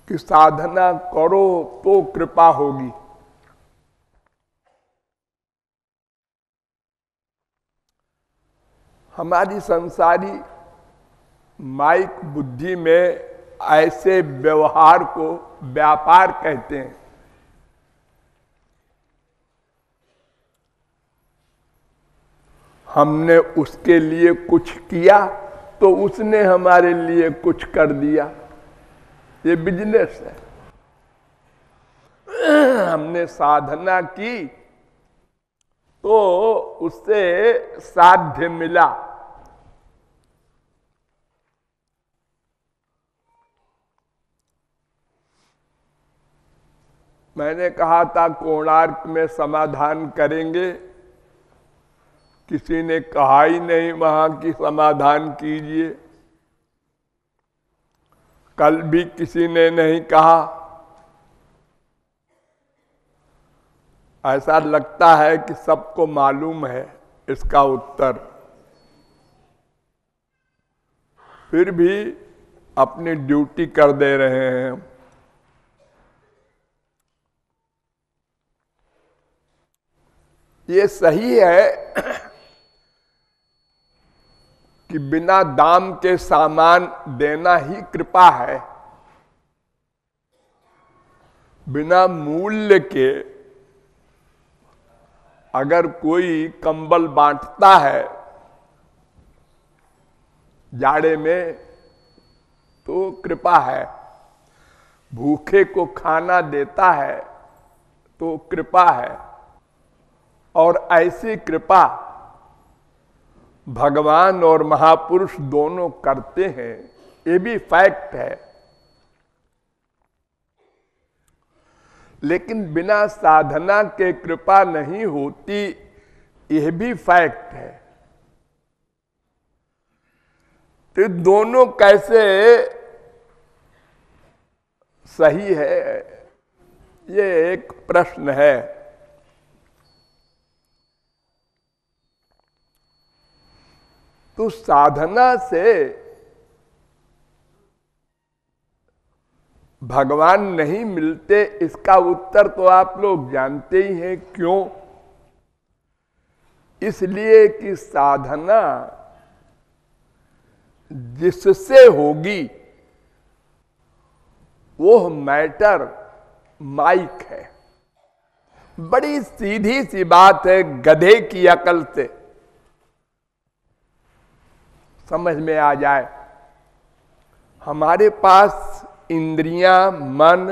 कि साधना करो तो कृपा होगी। हमारी संसारी माइक बुद्धि में ऐसे व्यवहार को व्यापार कहते हैं। हमने उसके लिए कुछ किया तो उसने हमारे लिए कुछ कर दिया, ये बिजनेस है। हमने साधना की तो उससे साध्य मिला। मैंने कहा था कोणार्क में समाधान करेंगे, किसी ने कहा ही नहीं वहां की समाधान कीजिए। कल भी किसी ने नहीं कहा। ऐसा लगता है कि सबको मालूम है इसका उत्तर, फिर भी अपनी ड्यूटी कर दे रहे हैं। ये सही है कि बिना दाम के सामान देना ही कृपा है। बिना मूल्य के अगर कोई कंबल बांटता है जाड़े में तो कृपा है, भूखे को खाना देता है तो कृपा है। और ऐसी कृपा भगवान और महापुरुष दोनों करते हैं, ये भी फैक्ट है। लेकिन बिना साधना के कृपा नहीं होती, यह भी फैक्ट है। तो दोनों कैसे सही है, ये एक प्रश्न है। तो साधना से भगवान नहीं मिलते, इसका उत्तर तो आप लोग जानते ही हैं। क्यों? इसलिए कि साधना जिससे होगी वो मैटर माइक है। बड़ी सीधी सी बात है, गधे की अकल से समझ में आ जाए। हमारे पास इंद्रियां, मन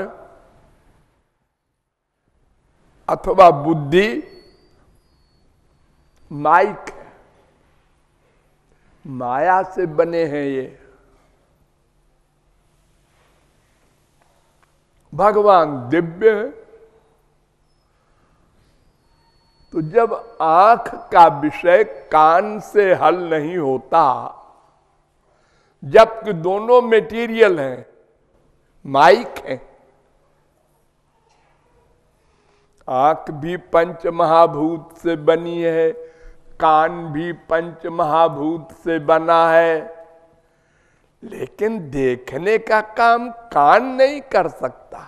अथवा बुद्धि माइक है, माया से बने हैं ये। भगवान दिव्य है। तो जब आंख का विषय कान से हल नहीं होता, जबकि दोनों मेटीरियल हैं, माइक है। आंख भी पंच महाभूत से बनी है, कान भी पंच महाभूत से बना है, लेकिन देखने का काम कान नहीं कर सकता,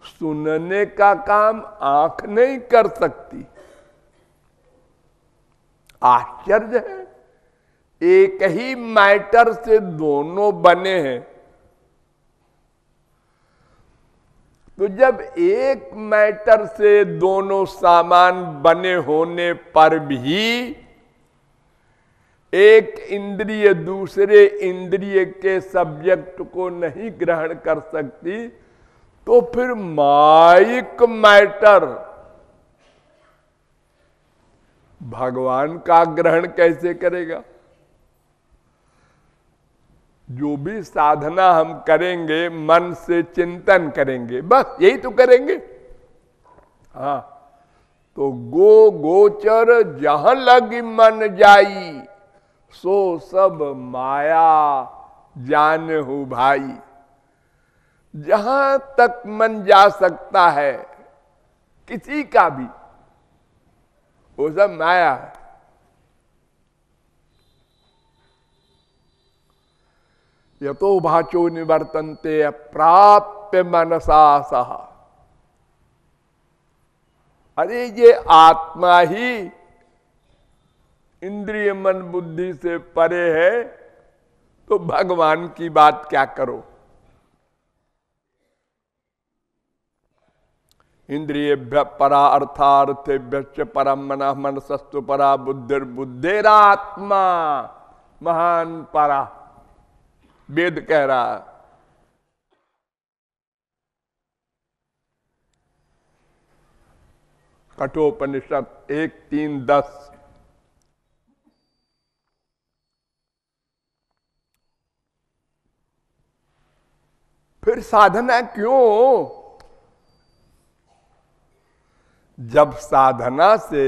सुनने का काम आंख नहीं कर सकती। आश्चर्य है, एक ही मैटर से दोनों बने हैं। तो जब एक मैटर से दोनों सामान बने होने पर भी एक इंद्रिय दूसरे इंद्रिय के सब्जेक्ट को नहीं ग्रहण कर सकती, तो फिर माइक मैटर भगवान का ग्रहण कैसे करेगा? जो भी साधना हम करेंगे मन से चिंतन करेंगे, बस यही तो करेंगे। हाँ, तो गो गोचर जहां लगी मन जाई, सो सब माया जान हो भाई। जहां तक मन जा सकता है किसी का भी, वो सब माया है। यतो भाचो निवर्तन्ते अप्राप्य मनसा सह। अरे ये आत्मा ही इंद्रिय मन बुद्धि से परे है, तो भगवान की बात क्या करो। इंद्रियेभ्य परा अर्थार्थेभ्य परम मनः मनसस्तु परा बुद्धिर्बुद्धिरात्मा महान परा, वेद कह रहा है। कठोपनिषद 1:3-10। फिर साधना क्यों? जब साधना से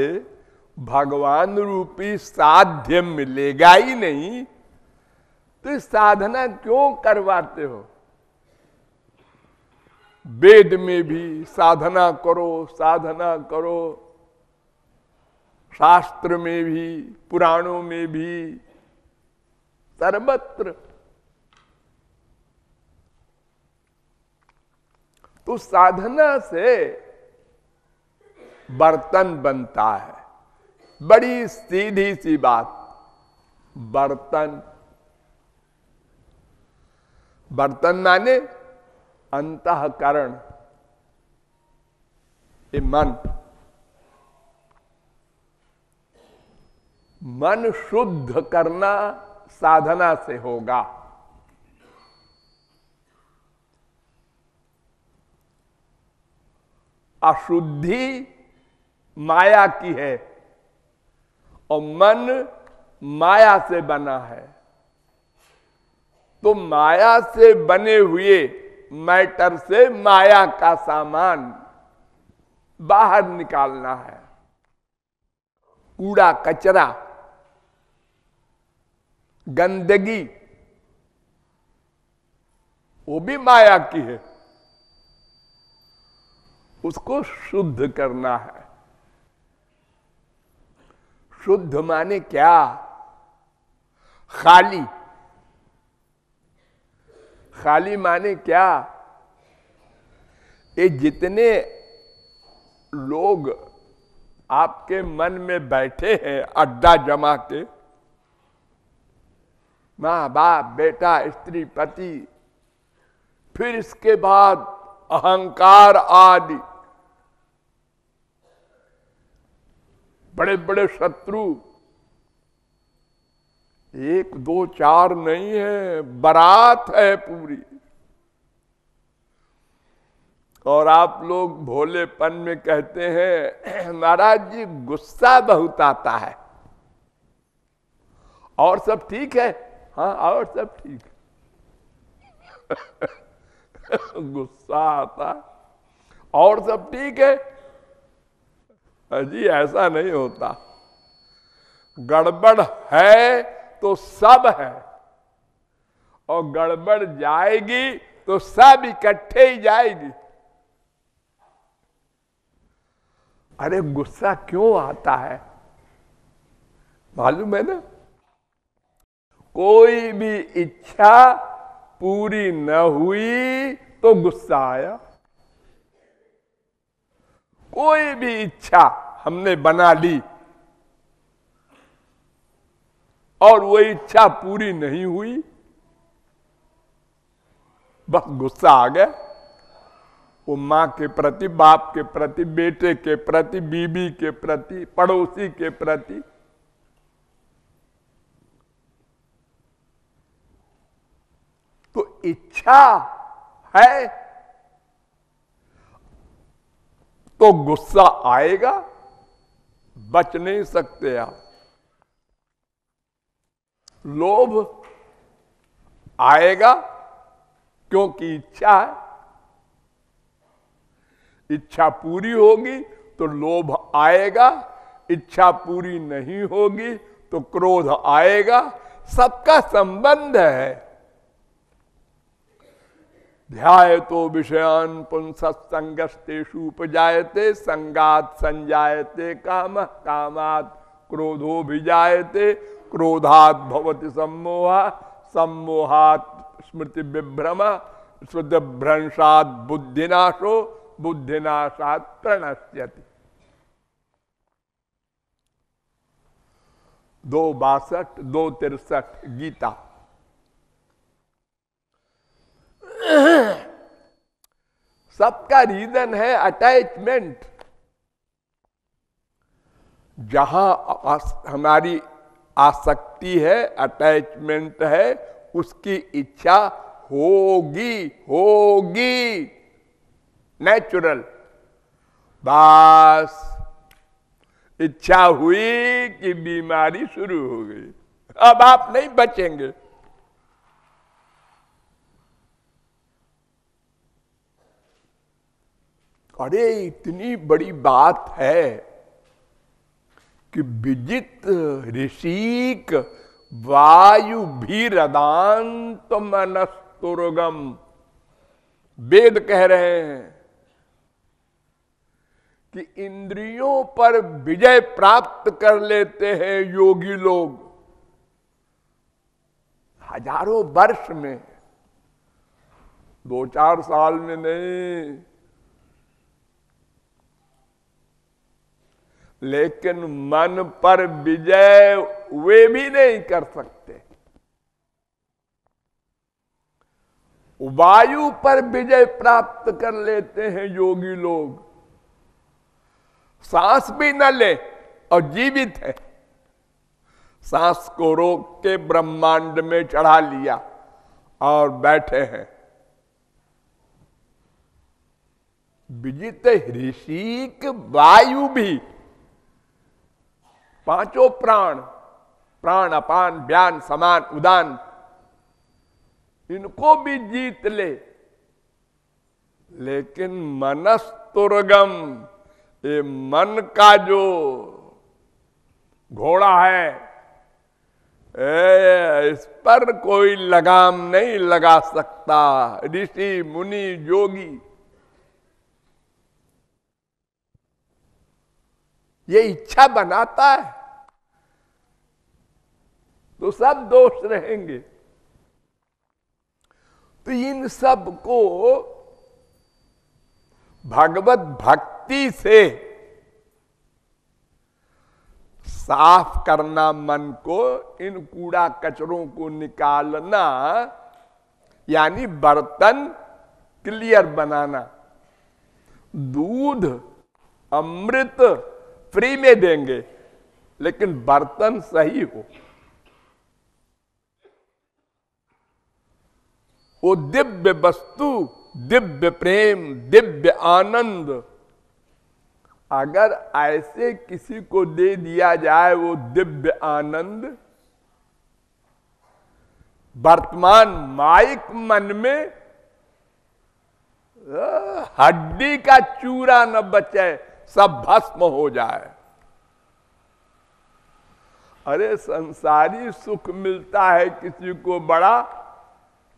भगवान रूपी साध्य मिलेगा ही नहीं, तो साधना क्यों करवाते हो? वेद में भी साधना करो साधना करो, शास्त्र में भी पुराणों में भी सर्वत्र। तो साधना से बर्तन बनता है। बड़ी सीधी सी बात, बर्तन, बर्तन माने अंतःकरण, ये मन। मन शुद्ध करना साधना से होगा। अशुद्धि माया की है और मन माया से बना है। तो माया से बने हुए मैटर से माया का सामान बाहर निकालना है। कूड़ा कचरा गंदगी वो भी माया की है, उसको शुद्ध करना है। शुद्ध माने क्या? खाली। खाली माने क्या? ये जितने लोग आपके मन में बैठे हैं अड्डा जमा के, माँ बाप बेटा स्त्री पति, फिर इसके बाद अहंकार आदि बड़े बड़े शत्रु, एक दो चार नहीं है, बारात है पूरी। और आप लोग भोलेपन में कहते हैं महाराज जी गुस्सा बहुत आता है, और सब ठीक है। हाँ और सब ठीक है। गुस्सा आता और सब ठीक है? जी ऐसा नहीं होता। गड़बड़ है तो सब है, और गड़बड़ जाएगी तो सब इकट्ठे ही जाएगी। अरे गुस्सा क्यों आता है मालूम है ना? कोई भी इच्छा पूरी न हुई तो गुस्सा आया। कोई भी इच्छा हमने बना ली और वो इच्छा पूरी नहीं हुई, बस गुस्सा आ गया। वो मां के प्रति, बाप के प्रति, बेटे के प्रति, बीबी के प्रति, पड़ोसी के प्रति। तो इच्छा है तो गुस्सा आएगा, बच नहीं सकते आप। लोभ आएगा क्योंकि इच्छा है, इच्छा पूरी होगी तो लोभ आएगा, इच्छा पूरी नहीं होगी तो क्रोध आएगा। सबका संबंध है। ध्यायतो विषयान् पुंसत्संगस्तेषु उपजायते, संगात् संजायते कामः, कामात् क्रोधो विजायते, क्रोधात् भवति सम्मोहः, सम्मोहात् स्मृति विभ्रम, स्मृति भ्रंशात बुद्धिनाशो, बुद्धिनाशात प्रणश्यति। 2:62, 2:63 गीता। सबका रीजन है अटैचमेंट। जहां हमारी आसक्ति है, अटैचमेंट है, उसकी इच्छा होगी, होगी, नेचुरल। बस इच्छा हुई कि बीमारी शुरू हो गई, अब आप नहीं बचेंगे। अरे इतनी बड़ी बात है कि विजित ऋषिक वायु भीरदांत मनस्तुर्गम, वेद कह रहे हैं कि इंद्रियों पर विजय प्राप्त कर लेते हैं योगी लोग हजारों वर्ष में, 2-4 साल में नहीं। लेकिन मन पर विजय वे भी नहीं कर सकते। वायु पर विजय प्राप्त कर लेते हैं योगी लोग, सांस भी न ले और जीवित है, सांस को रोक के ब्रह्मांड में चढ़ा लिया और बैठे हैं। विजित ऋषिक वायु भी, 5 प्राण, प्राण अपान व्यान समान उदान, इनको भी जीत ले। लेकिन मनस्तुर्गम, ये मन का जो घोड़ा है, इस पर कोई लगाम नहीं लगा सकता। ऋषि मुनि योगी ये इच्छा बनाता है तो सब दोष रहेंगे। तो इन सब को भगवत भक्ति से साफ करना, मन को, इन कूड़ा कचरों को निकालना, यानी बर्तन क्लियर बनाना। दूध अमृत फ्री में देंगे, लेकिन बर्तन सही हो। वो दिव्य वस्तु, दिव्य प्रेम, दिव्य आनंद अगर ऐसे किसी को दे दिया जाए, वो दिव्य आनंद वर्तमान माइक मन में हड्डी का चूरा न बचे, सब भस्म हो जाए। अरे संसारी सुख मिलता है किसी को बड़ा,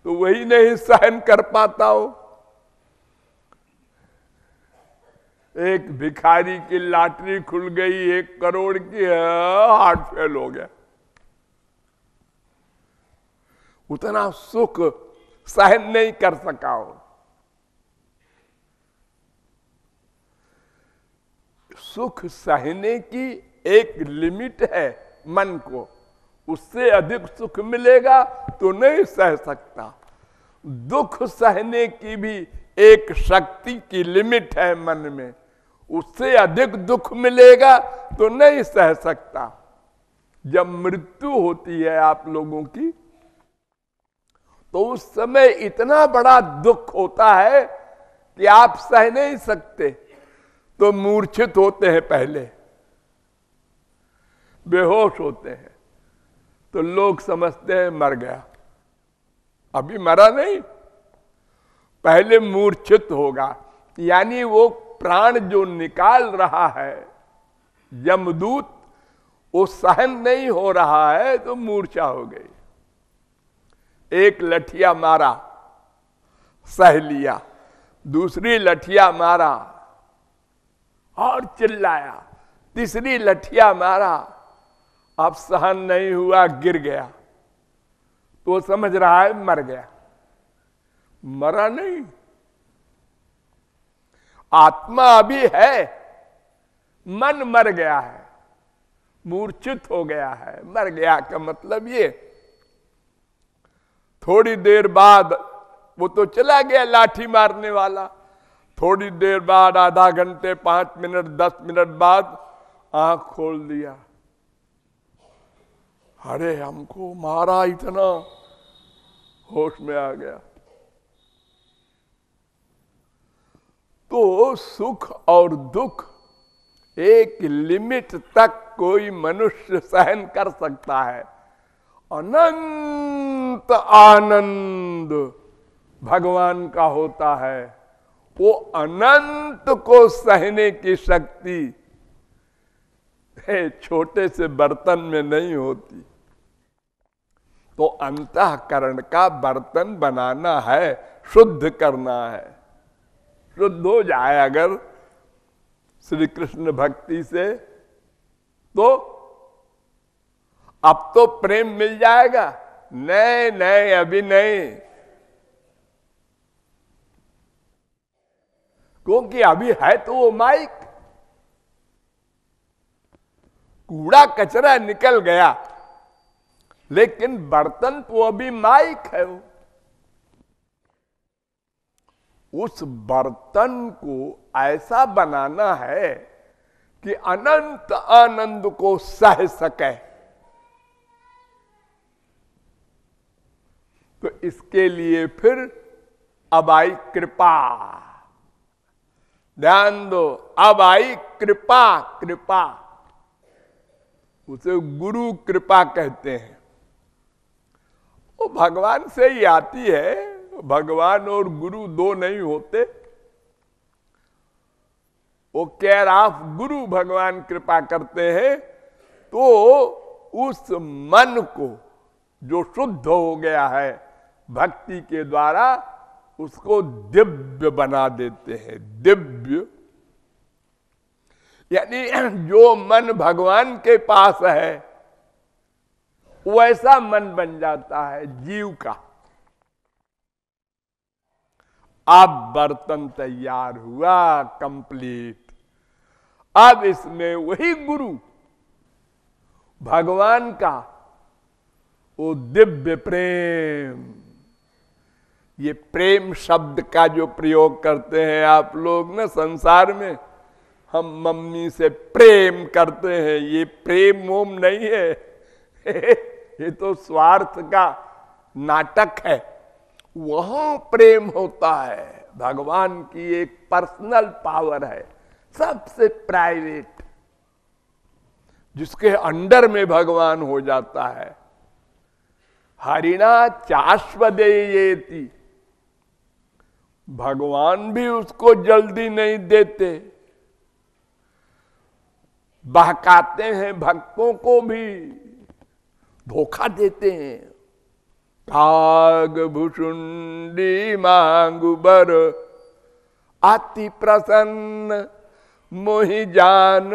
तो वही नहीं सहन कर पाता हो। एक भिखारी की लॉटरी खुल गई 1 करोड़ की, हार्ट फेल हो गया। उतना सुख सहन नहीं कर सका हो। सुख सहने की एक लिमिट है मन को, उससे अधिक सुख मिलेगा तो नहीं सह सकता। दुख सहने की भी एक शक्ति की लिमिट है मन में, उससे अधिक दुख मिलेगा तो नहीं सह सकता। जब मृत्यु होती है आप लोगों की, तो उस समय इतना बड़ा दुख होता है कि आप सह नहीं सकते, तो मूर्छित होते हैं, पहले बेहोश होते हैं, तो लोग समझते हैं मर गया। अभी मरा नहीं, पहले मूर्छित होगा। यानी वो प्राण जो निकाल रहा है यमदूत, वो सहन नहीं हो रहा है, तो मूर्छा हो गई। एक लठिया मारा, सह लिया, दूसरी लठिया मारा और चिल्लाया, तीसरी लठिया मारा, अब सहन नहीं हुआ, गिर गया, तो समझ रहा है मर गया। मरा नहीं, आत्मा अभी है, मन मर गया है, मूर्छित हो गया है। मर गया का मतलब ये थोड़ी देर बाद वो तो चला गया लाठी मारने वाला, थोड़ी देर बाद, आधा घंटे, 5 मिनट, 10 मिनट बाद आंख खोल दिया, अरे हमको मारा इतना, होश में आ गया। तो सुख और दुख एक लिमिट तक कोई मनुष्य सहन कर सकता है। अनंत आनंद भगवान का होता है, वो अनंत को सहने की शक्ति छोटे से बर्तन में नहीं होती। तो अंतःकरण का बर्तन बनाना है, शुद्ध करना है। शुद्ध हो जाए अगर श्री कृष्ण भक्ति से, तो अब तो प्रेम मिल जाएगा। नहीं नहीं, अभी नहीं, क्योंकि अभी है तो वो माइक, कूड़ा कचरा निकल गया, लेकिन बर्तन तो अभी माइक है। उस बर्तन को ऐसा बनाना है कि अनंत आनंद को सह सके। तो इसके लिए फिर अब आई कृपा। ध्यान दो, अब आई कृपा। कृपा उसे गुरु कृपा कहते हैं। वो भगवान से ही आती है, भगवान और गुरु दो नहीं होते। वो केयर ऑफ गुरु भगवान कृपा करते हैं, तो उस मन को जो शुद्ध हो गया है भक्ति के द्वारा, उसको दिव्य बना देते हैं। दिव्य यानी जो मन भगवान के पास है वैसा मन बन जाता है जीव का। अब बर्तन तैयार हुआ, कंप्लीट। अब इसमें वही गुरु भगवान का वो दिव्य प्रेम, ये प्रेम शब्द का जो प्रयोग करते हैं आप लोग ना संसार में, हम मम्मी से प्रेम करते हैं, ये प्रेम मोम नहीं है ये तो स्वार्थ का नाटक है। वहां प्रेम होता है, भगवान की एक पर्सनल पावर है, सबसे प्राइवेट, जिसके अंडर में भगवान हो जाता है। हरिणा चाश्वदेयेति, भगवान भी उसको जल्दी नहीं देते, बहकाते हैं, भक्तों को भी धोखा देते हैं। काग भुषुंडी मांगु बर, अति प्रसन्न मोहि जान,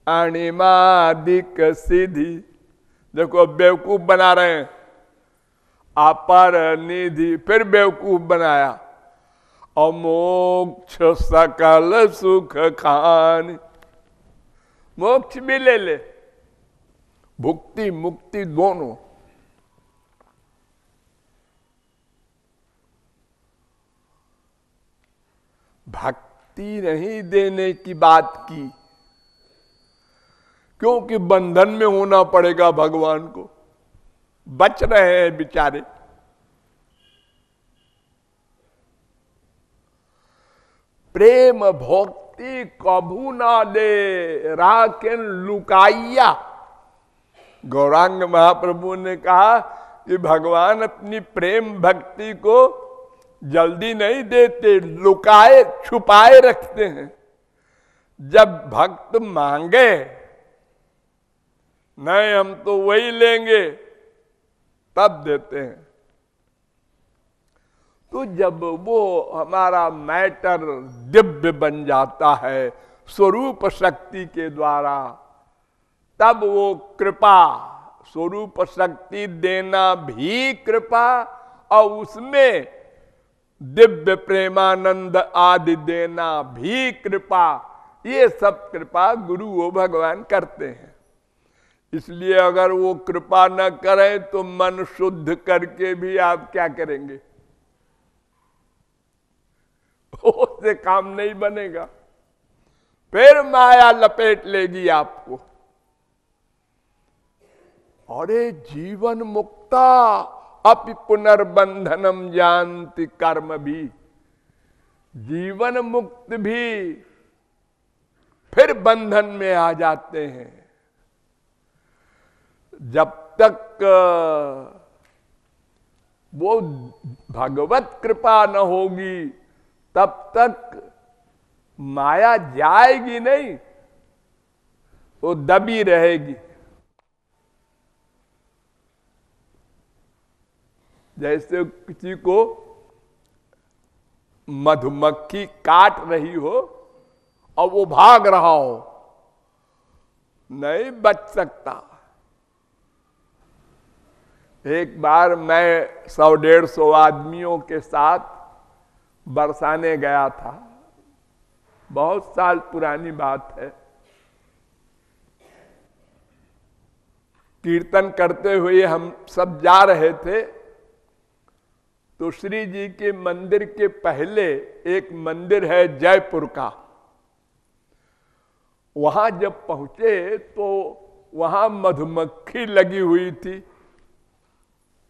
अणिमादिक सिद्धि। देखो बेवकूफ बना रहे हैं, अपर निधि, फिर बेवकूफ बनाया। अमोक्ष सकल सुख खान, मोक्ष भी ले ले, भुक्ति मुक्ति दोनों। भक्ति नहीं देने की बात की, क्योंकि बंधन में होना पड़ेगा भगवान को, बच रहे हैं बेचारे। प्रेम भक्ति कभू ना दे राखें लुकाइया। गौरांग महाप्रभु ने कहा कि भगवान अपनी प्रेम भक्ति को जल्दी नहीं देते, लुकाए छुपाए रखते हैं। जब भक्त मांगे, नहीं हम तो वही लेंगे, तब देते हैं। तो जब वो हमारा मैटर दिव्य बन जाता है स्वरूप शक्ति के द्वारा, तब वो कृपा, स्वरूप शक्ति देना भी कृपा, और उसमें दिव्य प्रेमानंद आदि देना भी कृपा, ये सब कृपा गुरु वो भगवान करते हैं। इसलिए अगर वो कृपा न करें तो मन शुद्ध करके भी आप क्या करेंगे, उससे काम नहीं बनेगा, फिर माया लपेट लेगी आपको। अरे जीवन मुक्ता अपि पुनर्बंधनम जानति कर्म भी, जीवन मुक्त भी फिर बंधन में आ जाते हैं। जब तक वो भगवत कृपा न होगी तब तक माया जाएगी नहीं, वो दबी रहेगी। जैसे किसी को मधुमक्खी काट रही हो और वो भाग रहा हो, नहीं बच सकता। एक बार मैं 100-150 आदमियों के साथ बरसाने गया था, बहुत साल पुरानी बात है। कीर्तन करते हुए हम सब जा रहे थे, तो श्री जी के मंदिर के पहले एक मंदिर है जयपुर का, वहां जब पहुंचे तो वहां मधुमक्खी लगी हुई थी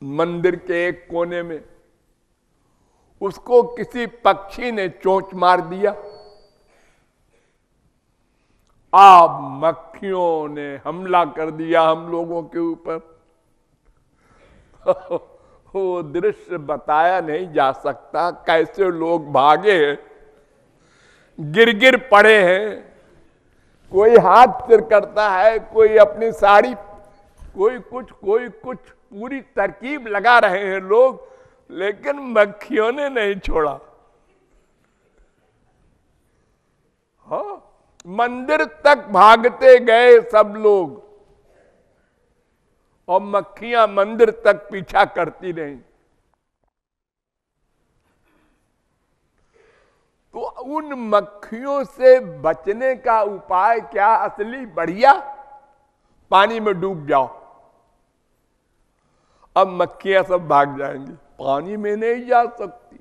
मंदिर के एक कोने में। उसको किसी पक्षी ने चोंच मार दिया। अब मक्खियों ने हमला कर दिया हम लोगों के ऊपर। वो दृश्य बताया नहीं जा सकता, कैसे लोग भागे, गिर गिर पड़े हैं, कोई हाथ सिर करता है, कोई अपनी साड़ी, कोई कुछ पूरी तरकीब लगा रहे हैं लोग, लेकिन मक्खियों ने नहीं छोड़ा। हाँ, मंदिर तक भागते गए सब लोग और मक्खियां मंदिर तक पीछा करती रहीं। तो उन मक्खियों से बचने का उपाय क्या असली बढ़िया, पानी में डूब जाओ, अब मक्खियां सब भाग जाएंगी। पानी में नहीं जा सकती,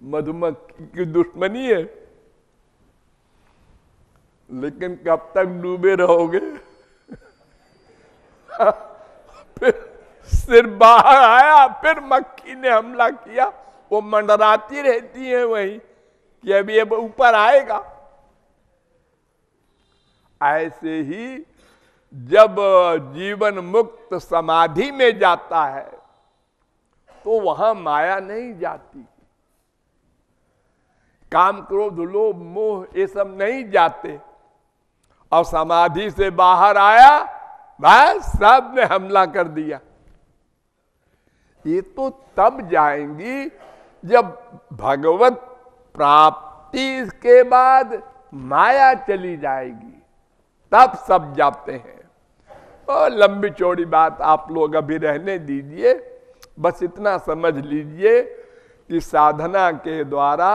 मधुमक्खी की दुश्मनी है। लेकिन कब तक डूबे रहोगे? फिर सिर बाहर आया, फिर मक्खी ने हमला किया। वो मंडराती रहती है वहीं कि अभी अब ऊपर आएगा। ऐसे ही जब जीवन मुक्त समाधि में जाता है तो वहां माया नहीं जाती, काम क्रोध लोभ मोह ये सब नहीं जाते। और समाधि से बाहर आया, बस सब ने हमला कर दिया। ये तो तब जाएंगी जब भगवत प्राप्ति के बाद माया चली जाएगी, तब सब जाते हैं। और लंबी चौड़ी बात आप लोग अभी रहने दीजिए, बस इतना समझ लीजिए कि साधना के द्वारा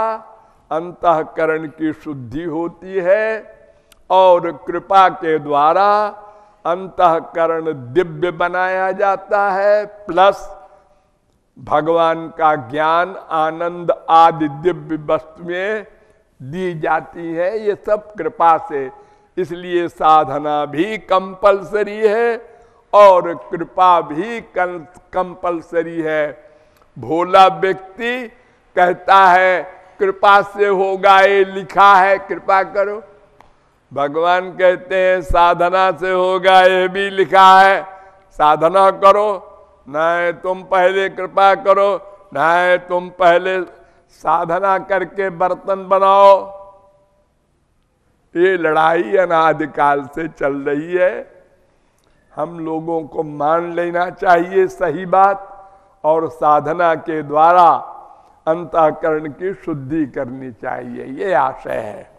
अंतःकरण की शुद्धि होती है और कृपा के द्वारा अंतःकरण दिव्य बनाया जाता है, प्लस भगवान का ज्ञान आनंद आदि दिव्य वस्तुएं दी जाती है। ये सब कृपा से, इसलिए साधना भी कंपलसरी है और कृपा भी कंपलसरी है। भोला व्यक्ति कहता है कृपा से होगा, ये लिखा है कृपा करो। भगवान कहते हैं साधना से होगा, ये भी लिखा है साधना करो। नहीं तुम पहले कृपा करो, नहीं तुम पहले साधना करके बर्तन बनाओ। ये लड़ाई अनादिकाल से चल रही है। हम लोगों को मान लेना चाहिए सही बात और साधना के द्वारा अंतःकरण की शुद्धि करनी चाहिए, ये आशय है।